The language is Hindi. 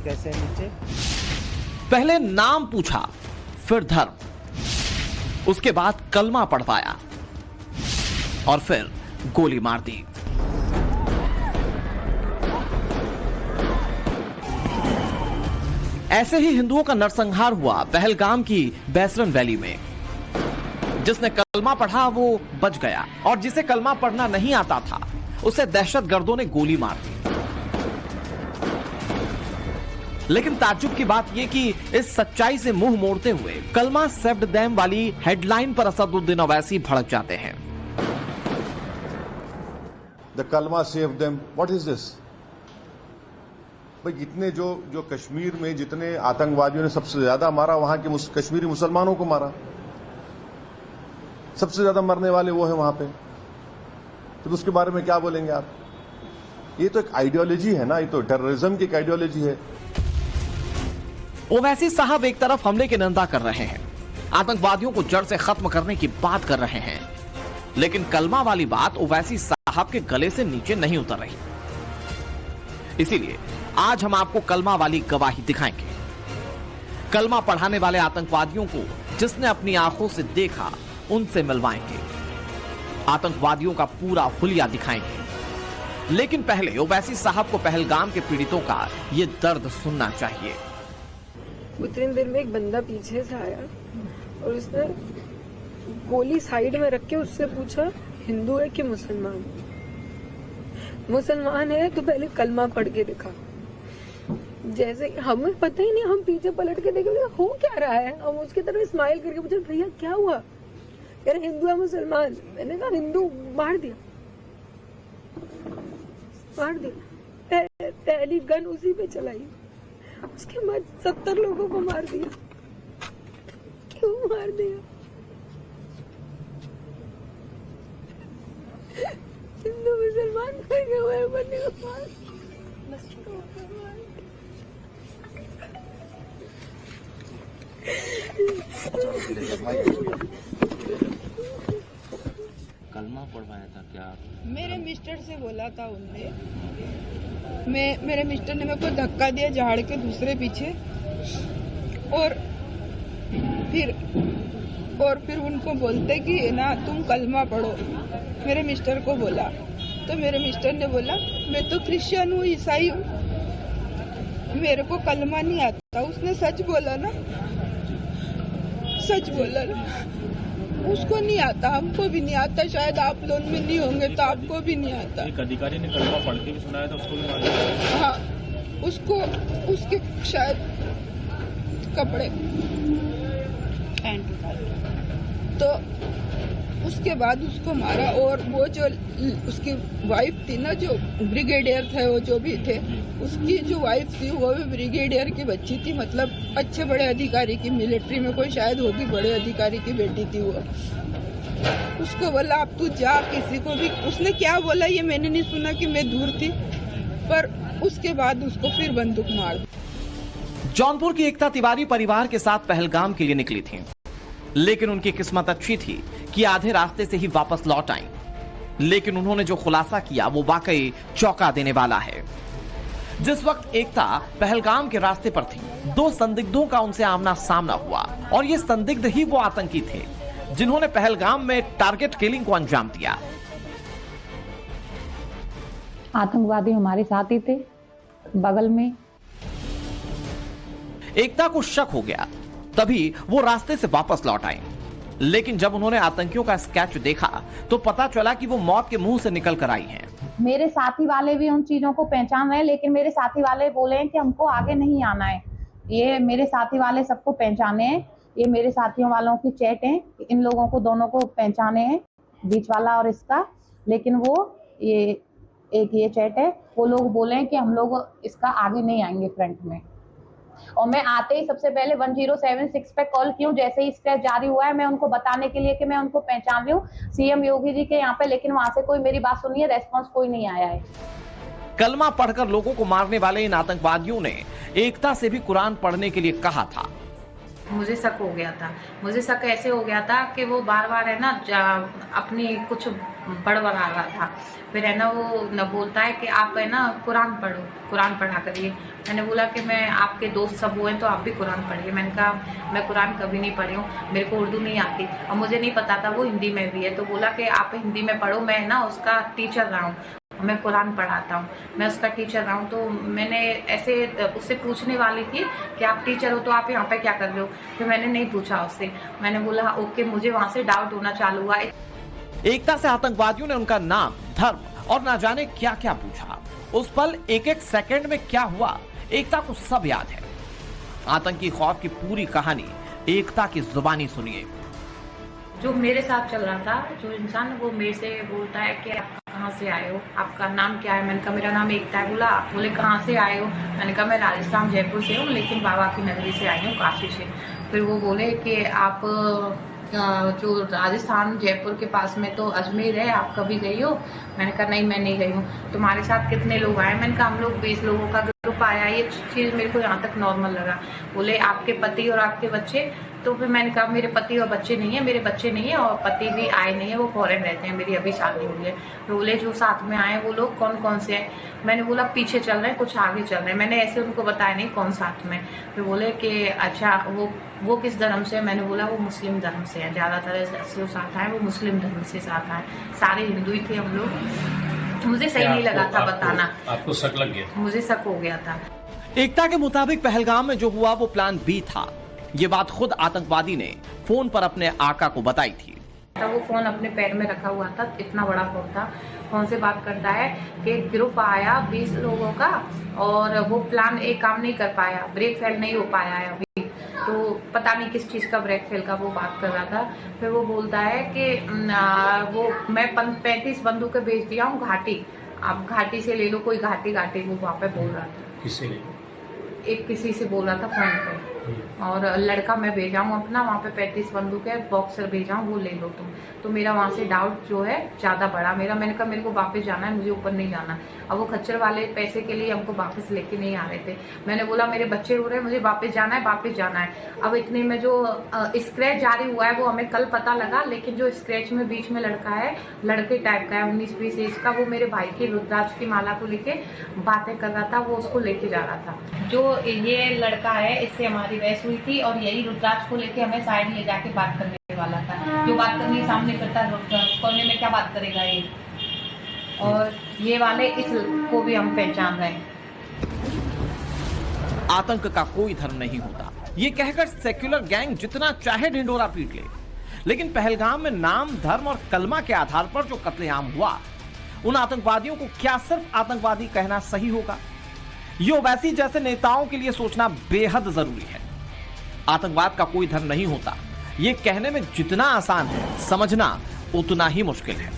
कैसे नीचे? पहले नाम पूछा, फिर धर्म, उसके बाद कलमा पढ़वाया और फिर गोली मार दी। ऐसे ही हिंदुओं का नरसंहार हुआ पहलगाम की बैसरन वैली में। जिसने कलमा पढ़ा वो बच गया और जिसे कलमा पढ़ना नहीं आता था उसे दहशतगर्दों ने गोली मार दी। लेकिन ताज्जुब की बात यह कि इस सच्चाई से मुंह मोड़ते हुए कलमा सेव्ड देम वाली हेडलाइन पर असदुद्दीन ओवैसी भड़क जाते हैं। द कलमा save them, what is this? भाई इतने जो कश्मीर में जितने आतंकवादियों ने सबसे ज्यादा मारा, वहां के कश्मीरी मुसलमानों को मारा, सबसे ज्यादा मरने वाले वो है वहां पे, तो उसके बारे में क्या बोलेंगे आप? ये तो एक आइडियोलॉजी है ना, ये तो टेररिज्म की एक आइडियोलॉजी है। ओवैसी साहब एक तरफ हमले की निंदा कर रहे हैं, आतंकवादियों को जड़ से खत्म करने की बात कर रहे हैं, लेकिन कलमा वाली बात ओवैसी साहब के गले से नीचे नहीं उतर रही। इसीलिए आज हम आपको कलमा वाली गवाही दिखाएंगे। कलमा पढ़ाने वाले आतंकवादियों को जिसने अपनी आंखों से देखा उनसे मिलवाएंगे, आतंकवादियों का पूरा हुलिया दिखाएंगे। लेकिन पहले ओवैसी साहब को पहलगाम के पीड़ितों का ये दर्द सुनना चाहिए। उतनी देर में एक बंदा पीछे से आया और उसने गोली साइड में रख के उससे पूछा, हिंदू है कि मुसलमान? मुसलमान है तो पहले कलमा पढ़ के दिखा। जैसे हमें पता ही नहीं, हम पीछे पलट के देखे हो क्या रहा है, हम उसकी तरफ स्माइल करके पूछे, भैया क्या हुआ? कह रहे हिंदू है मुसलमान। मैंने कहा हिंदू, मार दिया, मार दिया। पहली गन उसी पे चलाई, उसके बाद 70 लोगों को मार दिया। क्यों मार दिया? हिंदू मुसलमान करके हुए बनने के बाद कलमा पढ़वाया था क्या? मेरे मिस्टर से बोला था उनने। मेरे मिस्टर ने मेरे को धक्का दिया झाड़ के दूसरे पीछे, और फिर उनको बोलते कि ना तुम कलमा पढ़ो। मेरे मिस्टर को बोला तो मेरे मिस्टर ने बोला मैं तो क्रिश्चियन हूँ, ईसाई हूँ, मेरे को कलमा नहीं आता। उसने सच बोला ना, सच बोला ना, उसको नहीं आता, हमको भी नहीं आता, शायद आप लोग में नहीं होंगे तो आपको भी नहीं आता। एक अधिकारी ने कलमा पढ़ के भी सुनाया था, उसको भी मार दिया। हाँ, उसको उसके शायद कपड़े तो उसके बाद उसको मारा। और वो जो उसकी वाइफ थी ना, जो ब्रिगेडियर थे, वो जो भी थे, उसकी जो वाइफ थी वो भी ब्रिगेडियर की बच्ची थी, मतलब अच्छे बड़े अधिकारी की, मिलिट्री में कोई शायद होगी, बड़े अधिकारी की बेटी थी वो। उसको बोला अब तू जा, किसी को भी, उसने क्या बोला ये मैंने नहीं सुना कि मैं दूर थी, पर उसके बाद उसको फिर बंदूक मार दी। जौनपुर की एकता तिवारी परिवार के साथ पहलगाम के लिए निकली थी, लेकिन उनकी किस्मत अच्छी थी कि आधे रास्ते से ही वापस लौट आईं। लेकिन उन्होंने जो खुलासा किया वो वाकई चौंका देने वाला है। जिस वक्त एकता पहलगाम के रास्ते पर थी, 2 संदिग्धों का उनसे आमना सामना हुआ और ये संदिग्ध ही वो आतंकी थे जिन्होंने पहलगाम में टारगेट किलिंग को अंजाम दिया। आतंकवादी हमारे साथ ही थे, बगल में। एकता को शक हो गया, तभी वो रास्ते से वापस लौट आई। लेकिन जब उन्होंने आतंकियों का स्केच देखा तो पता चला कि वो मौत के मुंह से निकल कर आई हैं। मेरे साथी वाले भी उन चीजों को पहचान रहे हैं, लेकिन मेरे साथी वाले बोले हैं कि हमको आगे नहीं आना है। ये मेरे साथी वाले सबको पहचाने हैं, ये मेरे साथियों वालों की चैट है, इन लोगों को दोनों को पहचाने हैं, बीच वाला और इसका। लेकिन वो ये चैट है, वो लोग बोले हैं कि हम लोग इसका आगे नहीं आएंगे फ्रंट में। और मैं आते ही सबसे पहले 1076 पे कॉल की हूँ, जैसे ही स्क्रैच जारी हुआ है मैं उनको बताने के लिए कि मैं उनको पहचान रही हूँ सीएम योगी जी के यहाँ पे, लेकिन वहां से कोई मेरी बात सुनी है, रेस्पॉन्स कोई नहीं आया है। कलमा पढ़कर लोगों को मारने वाले इन आतंकवादियों ने एकता से भी कुरान पढ़ने के लिए कहा था। मुझे शक हो गया था। मुझे शक ऐसे हो गया था कि वो बार बार है ना अपनी कुछ बड़बड़ा रहा था। फिर है ना वो न बोलता है कि आप है ना कुरान पढ़ो, कुरान पढ़ा करिए। मैंने बोला कि मैं आपके दोस्त सब हुए तो आप भी कुरान पढ़िए। मैंने कहा मैं कुरान कभी नहीं पढ़ी हूँ, मेरे को उर्दू नहीं आती और मुझे नहीं पता था वो हिंदी में भी है। तो बोला कि आप हिंदी में पढ़ो, मैं ना उसका टीचर रहा हूँ, मैं कुरान पढ़ाता हूँ, मैं उसका टीचर रहा हूँ। तो मैंने ऐसे उससे पूछने वाली थी कि आप टीचर हो तो आप यहाँ पे क्या कर रहे हो। फिर मैंने नहीं पूछा उससे, मैंने बोला ओके। मुझे वहाँ से डाउट होना चालू हुआ। एकता से आतंकवादियों ने उनका नाम, धर्म और ना जाने क्या क्या पूछा। उस पल एक एक सेकंड में क्या हुआ एकता को सब याद है। आतंकी खौफ की पूरी कहानी एकता की जुबानी सुनिए। जो मेरे साथ चल रहा था, जो इंसान वो मेरे से बोलता है कि आप कहाँ से आए हो, आपका नाम क्या है। मैंने कहा मेरा नाम एकता है। बोला बोले कहाँ से आए हो। मैंने कहा मैं राजस्थान जयपुर से हूँ, लेकिन बाबा की नगरी से आई हूँ, काशी से। फिर वो बोले कि आप जो राजस्थान जयपुर के पास में तो अजमेर है, आप कभी गई हो। मैंने कहा नहीं, मैं नहीं गई हूँ। तुम्हारे साथ कितने लोग आए। मैंने कहा हम लोग 20 लोगों का ग्रुप आया। ये चीज़ मेरे को यहाँ तक नॉर्मल लगा। बोले आपके पति और आपके बच्चे। तो फिर मैंने कहा मेरे पति और बच्चे नहीं है, मेरे बच्चे नहीं है और पति भी आए नहीं है, वो फॉरेन रहते हैं, मेरी अभी शादी हुई है। तो बोले जो साथ में आए वो लोग कौन कौन से हैं। मैंने बोला पीछे चल रहे हैं, कुछ आगे चल रहे हैं। मैंने ऐसे उनको बताया नहीं कौन साथ में। फिर बोले कि अच्छा वो किस धर्म से है। मैंने बोला वो मुस्लिम धर्म से है, ज़्यादातर जो साथ आए वो मुस्लिम धर्म से साथ आए, सारे हिंदू ही थे हम लोग। मुझे सही नहीं लगा था बताना। आपको शक लग गया? मुझे शक हो गया था। एकता के मुताबिक पहलगाम में जो हुआ वो प्लान बी था। ये बात खुद आतंकवादी ने फोन पर अपने आका को बताई थी। वो फोन अपने पैर में रखा हुआ था, इतना बड़ा फोन था। फोन से बात करता है कि ग्रुप आया 20 लोगों का और वो प्लान एक काम नहीं कर पाया, ब्रेक फेल नहीं हो पाया है अभी। तो पता नहीं किस चीज़ का ब्रेक फेल का वो बात कर रहा था। फिर वो बोलता है कि वो मैं 35 बंदूकें भेज दिया हूँ घाटी, आप घाटी से ले लो कोई। घाटी वो वहाँ पे बोल रहा था। किससे? एक किसी से बोल रहा था फोन पे। और लड़का मैं भेजा हूँ अपना, वहाँ पे 35 बंदूक है, बॉक्सर भेजा हूँ, वो ले लो तुम। तो मेरा वहाँ से डाउट जो है ज़्यादा बढ़ा मेरा। मैंने कहा मेरे को वापस जाना है, मुझे ऊपर नहीं जाना। अब वो खच्चर वाले पैसे के लिए हमको वापस लेके नहीं आ रहे थे। मैंने बोला मेरे बच्चे रो रहे हैं, मुझे वापस जाना है, वापस जाना है। अब इतने में जो स्क्रैच जारी हुआ है वो हमें कल पता लगा, लेकिन जो स्क्रैच में बीच में लड़का है, लड़के टाइप का है, 19-20 एज का, वो मेरे भाई की रुद्राक्ष की माला को लेके बातें कर रहा था, वो उसको लेके जा रहा था। जो ये लड़का है इससे हमारी बहस हुई थी और यही रुद्राक्ष को लेके हमें साइड ले जाके बात करने वाला था। जो बात करनी सामने करता कोने में क्या बात करेगा ये। और ये वाले इसको भी हम पहचान रहे हैं। आतंक का कोई धर्म नहीं होता, ये कहकर सेक्युलर गैंग जितना चाहे ढिंडोरा पीट ले, लेकिन पहलगाम में नाम, धर्म और कलमा के आधार पर जो कत्लेआम हुआ, उन आतंकवादियों को क्या सिर्फ आतंकवादी कहना सही होगा? ये ओवैसी जैसे नेताओं के लिए सोचना बेहद जरूरी है। आतंकवाद का कोई धर्म नहीं होता, ये कहने में जितना आसान है, समझना उतना ही मुश्किल है।